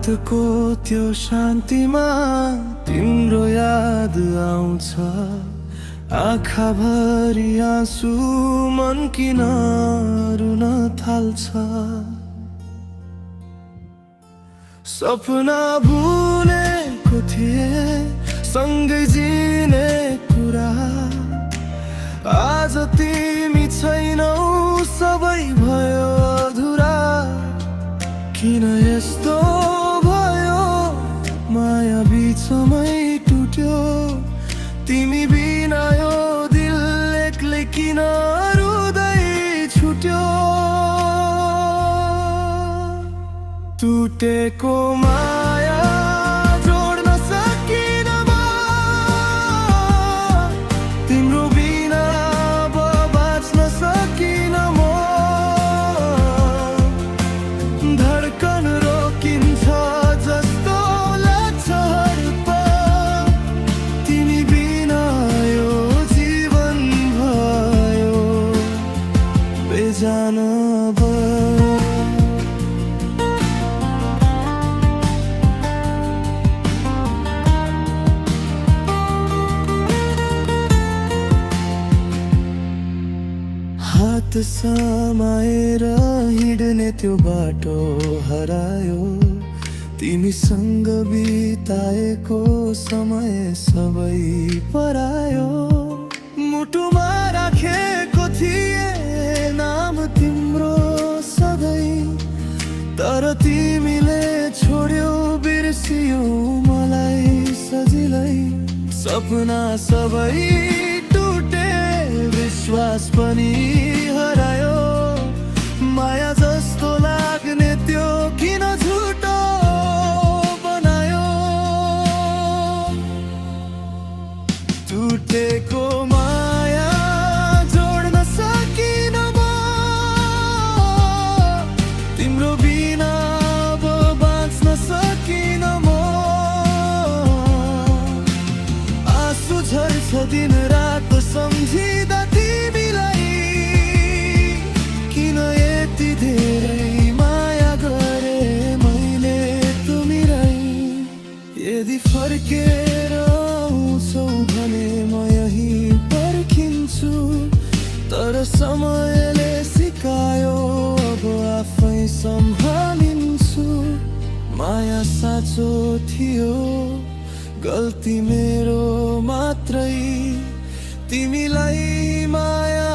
रातको त्यो शान्तिमा तिम्रो याद आउँछ, आँखाभरि आँसु मन किन रुन थाल्छ। सपना बुनेको थिए सँगै जिने कुरा, आज तिमी छैनौ सबै भयो अधुरा। किन यस्तो भयो माया बिचमै टुट्यो, तिमी बिना यो दिल एक्लै किन रुँदै छुट्यो। टुटेको माया जोड्न सकिन म, तिम्रो बिना अब बाँच्न सकिन म। धड्कन रोकिन्छ जस्तो लाग्छ हरपल, तिमी बिना यो जीवन भयो बेजान अब। हात समाएर हिँड्ने त्यो बाटो हरायो, तिमीसँग बिताएको समय सबै परायो। मुटुमा राखेको थिए नाम तिम्रो सधैँ, तर तिमीले छोड्यौ बिर्सियौ मलाई सजिलै। सपना सबै टुटे, विश्वास पनि हरायो, माया जस्तो लाग्ने त्यो किन झुटो बनायो। टुटेको माया जोड्न सकिन म, तिम्रो बिना अब बाँच्न सकिन म। आँसु झर्छ दिन रात सम्झिँदा तिमीलाई, किन यति धेरै माया गरे मैले तिमीलाई। यदि फर्केर आउँछौ भने म यही पर्खिन्छु, तर समयले सिकायो अब आफै सम्हालिन्छु। माया साँचो थियो, गल्ती मेरो मात्रै, तिमीलाई माया